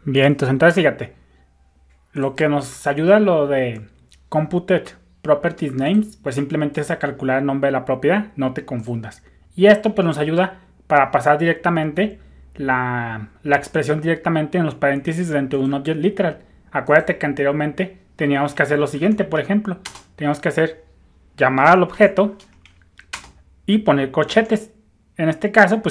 Bien, entonces fíjate, lo que nos ayuda lo de Computed Properties Names, pues simplemente es a calcular el nombre de la propiedad, no te confundas. Y esto pues nos ayuda para pasar directamente la expresión directamente en los paréntesis dentro de un object literal. Acuérdate que anteriormente teníamos que hacer lo siguiente, por ejemplo, teníamos que hacer llamar al objeto y poner corchetes. En este caso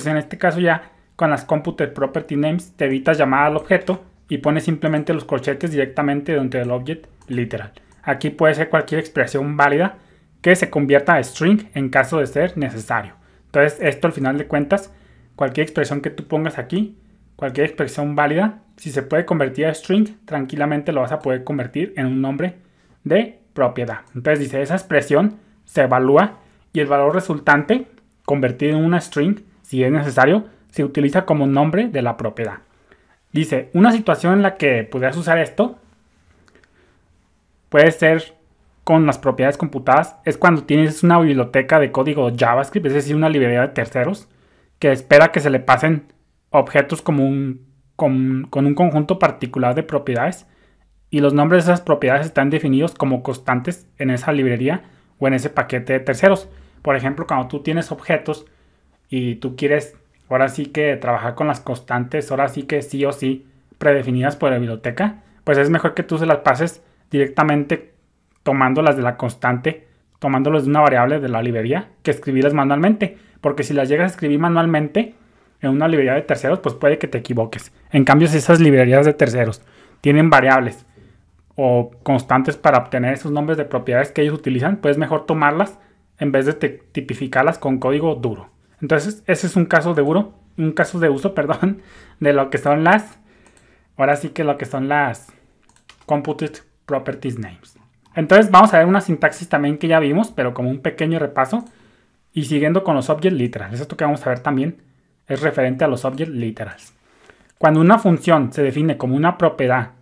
ya con las Computed Property Names te evitas llamar al objeto y pones simplemente los corchetes directamente dentro del object literal. Aquí puede ser cualquier expresión válida que se convierta a string en caso de ser necesario. Entonces esto al final de cuentas, cualquier expresión que tú pongas aquí, cualquier expresión válida, si se puede convertir a string, tranquilamente lo vas a poder convertir en un nombre de propiedad. Entonces dice, esa expresión se evalúa y el valor resultante, convertido en una string, si es necesario, se utiliza como nombre de la propiedad. Dice, una situación en la que pudieras usar esto puede ser con las propiedades computadas, es cuando tienes una biblioteca de código JavaScript, es decir, una librería de terceros, que espera que se le pasen objetos con un conjunto particular de propiedades y los nombres de esas propiedades están definidos como constantes en esa librería o en ese paquete de terceros. Por ejemplo, cuando tú tienes objetos y tú quieres ahora sí que trabajar con las constantes, ahora sí que sí o sí predefinidas por la biblioteca, pues es mejor que tú se las pases directamente tomándolas de la constante, tomándolas de una variable de la librería, que escribirlas manualmente. Porque si las llegas a escribir manualmente en una librería de terceros, pues puede que te equivoques. En cambio, si esas librerías de terceros tienen variables o constantes para obtener esos nombres de propiedades que ellos utilizan, pues es mejor tomarlas en vez de tipificarlas con código duro. Entonces, ese es un caso de uso, perdón, de lo que son ahora sí que lo que son las Computed Properties Names. Entonces, vamos a ver una sintaxis también que ya vimos, pero como un pequeño repaso. Y siguiendo con los object literals, esto que vamos a ver también es referente a los object literals. Cuando una función se define como una propiedad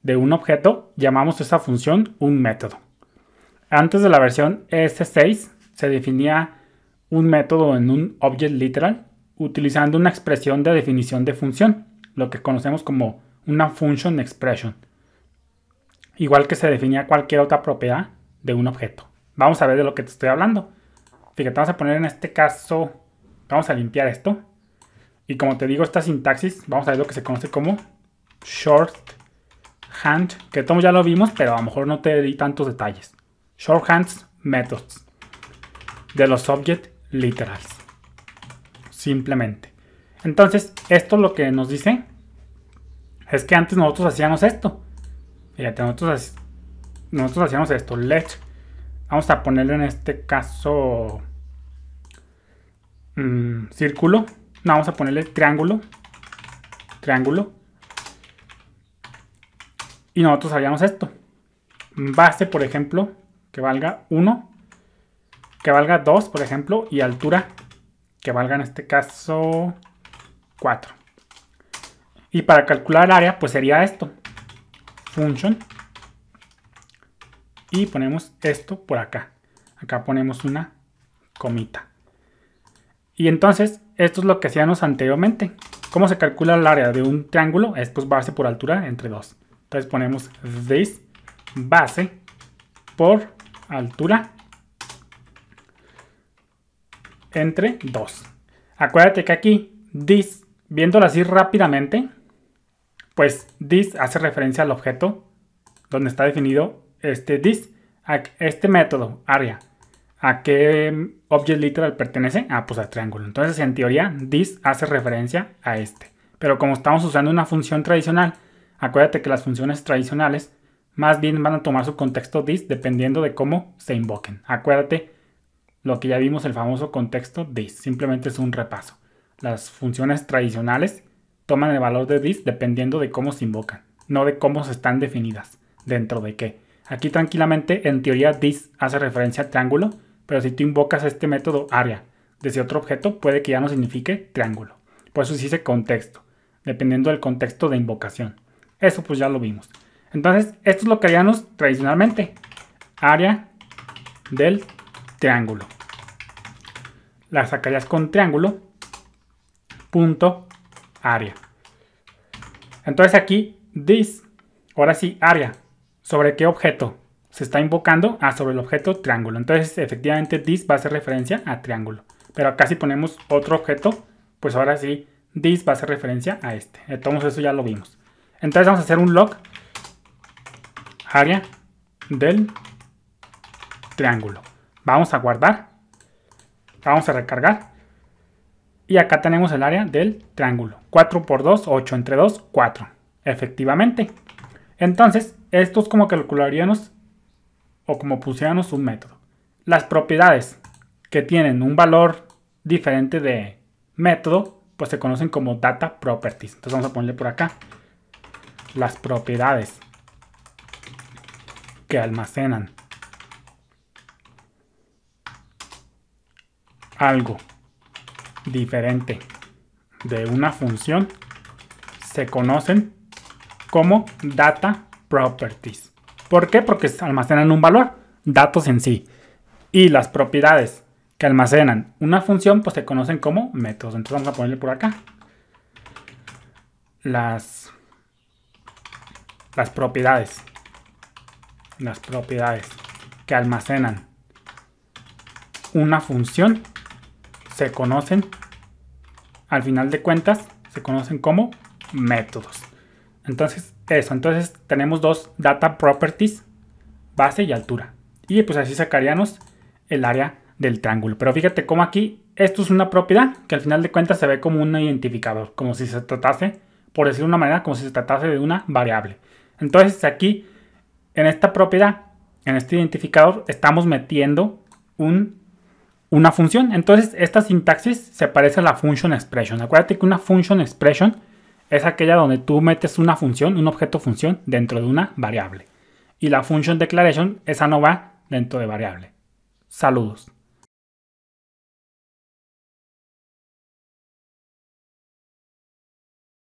de un objeto, llamamos a esa función un método. Antes de la versión ES6 se definía un método en un object literal utilizando una expresión de definición de función, lo que conocemos como una function expression, igual que se definía cualquier otra propiedad de un objeto. Vamos a ver de lo que te estoy hablando. Fíjate, vamos a poner en este caso, vamos a limpiar esto. Y como te digo, esta sintaxis, vamos a ver lo que se conoce como shorthand, que todos ya lo vimos, pero a lo mejor no te di tantos detalles. Shorthand methods de los object literals. Simplemente. Entonces, esto lo que nos dice es que antes nosotros hacíamos esto. Fíjate, nosotros hacíamos esto. Vamos a ponerle en este caso círculo. No, vamos a ponerle triángulo. Y nosotros haríamos esto. Base, por ejemplo, que valga 1. Que valga 2, por ejemplo. Y altura, que valga en este caso 4. Y para calcular área, pues sería esto. Function. Y ponemos esto por acá. Acá ponemos una comita. Y entonces, esto es lo que hacíamos anteriormente. ¿Cómo se calcula el área de un triángulo? Es pues base por altura entre 2. Entonces ponemos this base por altura entre 2. Acuérdate que aquí this, viéndolo así rápidamente, pues this hace referencia al objeto donde está definido this, a este método, área. ¿A qué object literal pertenece? Pues al triángulo. Entonces, en teoría, this hace referencia a este. Pero como estamos usando una función tradicional, acuérdate que las funciones tradicionales más bien van a tomar su contexto this dependiendo de cómo se invoquen. Acuérdate lo que ya vimos, el famoso contexto this. Simplemente es un repaso. Las funciones tradicionales toman el valor de this dependiendo de cómo se invocan, no de cómo se están definidas, dentro de qué. Aquí tranquilamente, en teoría, this hace referencia al triángulo, pero si tú invocas este método área desde otro objeto, puede que ya no signifique triángulo. Por eso se dice contexto, dependiendo del contexto de invocación. Eso pues ya lo vimos. Entonces, esto es lo que haríamos tradicionalmente. Área del triángulo. La sacarías con triángulo punto área. Entonces aquí, this, ahora sí, área. ¿Sobre qué objeto se está invocando? Sobre el objeto triángulo. Entonces, efectivamente, this va a hacer referencia a triángulo. Pero acá si ponemos otro objeto, pues ahora sí, this va a hacer referencia a este. Entonces, eso ya lo vimos. Entonces, vamos a hacer un log área del triángulo. Vamos a guardar. Vamos a recargar. Y acá tenemos el área del triángulo. 4 por 2, 8 entre 2, 4. Efectivamente. Entonces, esto es como calcularíamos o como pusiéramos un método. Las propiedades que tienen un valor diferente de método, pues se conocen como data properties. Entonces vamos a ponerle por acá. Las propiedades que almacenan algo diferente de una función se conocen como data properties. ¿Por qué? Porque almacenan un valor, datos en sí. Y las propiedades que almacenan una función, pues se conocen como métodos. Entonces vamos a ponerle por acá. Las propiedades que almacenan una función se conocen, al final de cuentas, se conocen como métodos. Entonces, eso. Entonces, tenemos dos data properties, base y altura. Y pues así sacaríamos el área del triángulo. Pero fíjate cómo aquí, esto es una propiedad que al final de cuentas se ve como un identificador. Como si se tratase, por decirlo de una manera, como si se tratase de una variable. Entonces, aquí, en esta propiedad, en este identificador, estamos metiendo una función. Entonces, esta sintaxis se parece a la function expression. Acuérdate que una function expression es aquella donde tú metes una función, un objeto función, dentro de una variable. Y la function declaration, esa no va dentro de variable. Saludos.